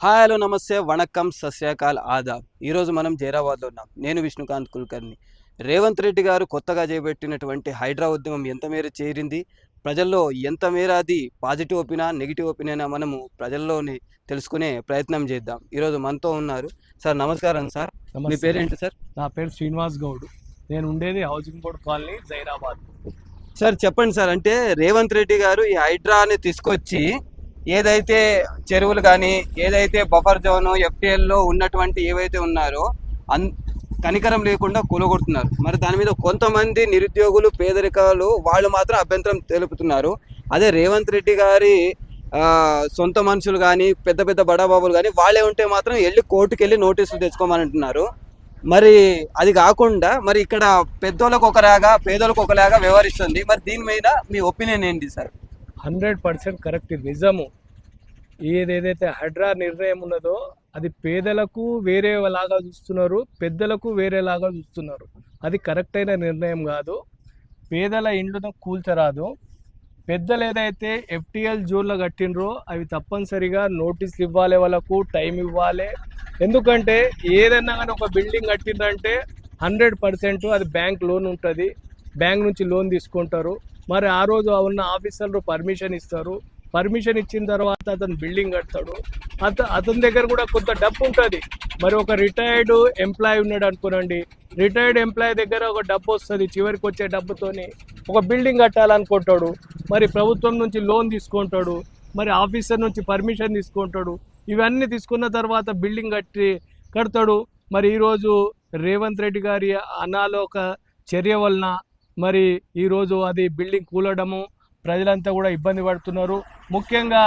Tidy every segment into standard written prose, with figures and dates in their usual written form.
Hi hello నమస్తే వణకం సస్యాకాల్ ఆదాబ్. ఈరోజు మనం జైరాబాద్లో ఉన్నాం. నేను విష్ణుకాంత్ కుల్కర్ని. రేవంత్ రెడ్డి గారు కొత్తగా చేపట్టినటువంటి హైడ్రా ఉద్యమం ఎంత మేర చేరింది, ప్రజల్లో ఎంత మేర అది పాజిటివ్ ఒపీనియనా నెగిటివ్ ఒపీనియనా మనము ప్రజల్లోని తెలుసుకునే ప్రయత్నం చేద్దాం. ఈరోజు మనతో ఉన్నారు సార్. నమస్కారం సార్. మీ నమస్తే. పేరేంటి సార్? నా పేరు శ్రీనివాస్ గౌడ్. నేను ఉండేది housing board colony, Zaheerabad. Sir చెప్పండి సార్, అంటే రేవంత్ రెడ్డి గారు ఈ హైడ్రాని తీసుకొచ్చి ఏదైతే చెరువులు కానీ ఏదైతే బఫర్ జోన్ ఎఫ్టీఎల్లో ఉన్నటువంటి ఏవైతే ఉన్నారో కనికరం లేకుండా కూలగొడుతున్నారు. మరి దాని మీద కొంతమంది నిరుద్యోగులు పేదరికాలు వాళ్ళు మాత్రం అభ్యంతరం తెలుపుతున్నారు. అదే రేవంత్ రెడ్డి గారి సొంత మనుషులు కానీ పెద్ద పెద్ద బడాబాబులు కానీ వాళ్ళే ఉంటే మాత్రం వెళ్ళి కోర్టుకు వెళ్ళి నోటీసులు తెచ్చుకోమని అంటున్నారు. మరి అది కాకుండా మరి ఇక్కడ పెద్దోళ్ళకు ఒకలాగా పేదోళ్ళకు ఒకలాగా వ్యవహరిస్తుంది. మరి దీని మీద మీ ఒపీనియన్ ఏంటి సార్? 100% కరెక్ట్. నిజము. ఏదైతే హైడ్రా నిర్ణయం ఉన్నదో అది పేదలకు వేరేలాగా చూస్తున్నారు, పెద్దలకు వేరేలాగా చూస్తున్నారు. అది కరెక్ట్ అయిన నిర్ణయం కాదు. పేదల ఇండ్లను కూల్చరాదు. పెద్దలు ఏదైతే ఎఫ్టీఎల్ జోన్లో కట్టినరో అవి తప్పనిసరిగా నోటీసులు ఇవ్వాలి, వాళ్ళకు టైం ఇవ్వాలి. ఎందుకంటే ఏదన్నా కానీ ఒక బిల్డింగ్ కట్టిందంటే 100% అది బ్యాంక్ లోన్ ఉంటుంది, బ్యాంక్ నుంచి లోన్ తీసుకుంటారు. మరి ఆ రోజు ఉన్న ఆఫీసర్లు పర్మిషన్ ఇస్తారు. పర్మిషన్ ఇచ్చిన తర్వాత అతను బిల్డింగ్ కడతాడు. అతని దగ్గర కూడా కొంత డబ్బు ఉంటుంది. మరి ఒక రిటైర్డ్ ఎంప్లాయీ ఉన్నాడు అనుకోనండి, రిటైర్డ్ ఎంప్లాయీ దగ్గర ఒక డబ్బు వస్తుంది. చివరికి వచ్చే డబ్బుతోని ఒక బిల్డింగ్ కట్టాలనుకుంటాడు. మరి ప్రభుత్వం నుంచి లోన్ తీసుకుంటాడు, మరి ఆఫీసర్ నుంచి పర్మిషన్ తీసుకుంటాడు. ఇవన్నీ తీసుకున్న తర్వాత బిల్డింగ్ కడతాడు. మరి ఈరోజు రేవంత్ రెడ్డి గారి అనాలోక చర్య వలన మరి ఈరోజు అది బిల్డింగ్ కూలడము, ప్రజలంతా కూడా ఇబ్బంది పడుతున్నారు. ముఖ్యంగా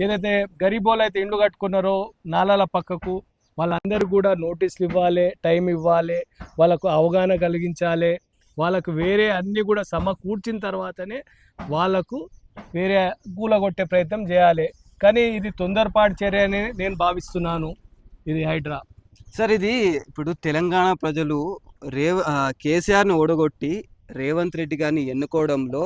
ఏదైతే గరీబోళ్ళు అయితే ఇండ్లు కట్టుకున్నారో నాలాల పక్కకు, వాళ్ళందరూ కూడా నోటీసులు ఇవ్వాలి, టైం ఇవ్వాలి, వాళ్ళకు అవగాహన కలిగించాలి. వాళ్ళకు వేరే అన్నీ కూడా సమకూర్చిన తర్వాతనే వాళ్ళకు వేరే కూలగొట్టే ప్రయత్నం చేయాలి. కానీ ఇది తొందరపాటు చర్య అని నేను భావిస్తున్నాను. ఇది హైడ్రా సార్. ఇది ఇప్పుడు తెలంగాణ ప్రజలు కేసీఆర్ని ఓడగొట్టి రేవంత్ రెడ్డి గారిని ఎన్నుకోవడంలో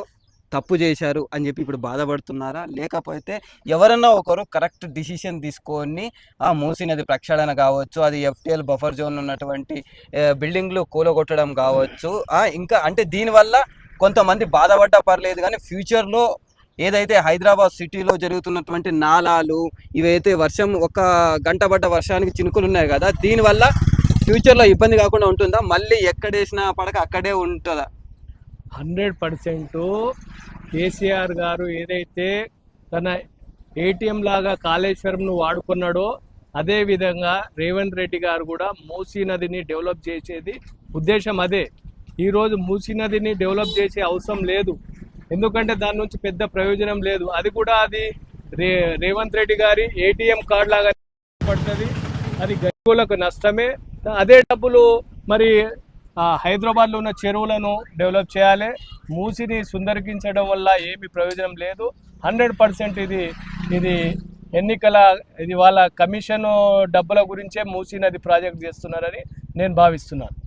తప్పు చేశారు అని చెప్పి ఇప్పుడు బాధపడుతున్నారా, లేకపోతే ఎవరన్నా ఒకరు కరెక్ట్ డిసిషన్ తీసుకొని ఆ మూసీ నది ప్రక్షాళన కావచ్చు, అది ఎఫ్టీఎల్ బఫర్ జోన్ ఉన్నటువంటి బిల్డింగ్లు కూలగొట్టడం కావచ్చు, ఇంకా అంటే దీనివల్ల కొంతమంది బాధపడ్డా పర్లేదు, కానీ ఫ్యూచర్లో ఏదైతే హైదరాబాద్ సిటీలో జరుగుతున్నటువంటి నాలాలు ఇవైతే వర్షం ఒక గంట పడ్డ వర్షానికి చినుకులు ఉన్నాయి కదా, దీనివల్ల ఫ్యూచర్లో ఇబ్బంది కాకుండా ఉంటుందా? మళ్ళీ ఎక్కడేసినా పడక అక్కడే ఉంటుందా? 100% కేసీఆర్ గారు ఏదైతే తన ఏటీఎం లాగా కాళేశ్వరంను వాడుకున్నాడో అదేవిధంగా రేవంత్ రెడ్డి గారు కూడా మూసీ నదిని డెవలప్ చేసేది ఉద్దేశం అదే. ఈరోజు మూసీ నదిని డెవలప్ చేసే అవసరం లేదు, ఎందుకంటే దాని నుంచి పెద్ద ప్రయోజనం లేదు. అది కూడా అది రేవంత్ రెడ్డి గారి ఏటీఎం కార్డు లాగా పడుతుంది. అది గరీబులకు నష్టమే. అదే డబ్బులు మరి హైదరాబాద్లో ఉన్న చెరువులను డెవలప్ చేయాలి. మూసిని సుందరీకరించడం వల్ల ఏమి ప్రయోజనం లేదు. 100% ఇది ఎన్నికల ఇది వాళ్ళ కమిషన్ డబ్బుల గురించే మూసీ నది ప్రాజెక్ట్ చేస్తున్నారని నేను భావిస్తున్నాను.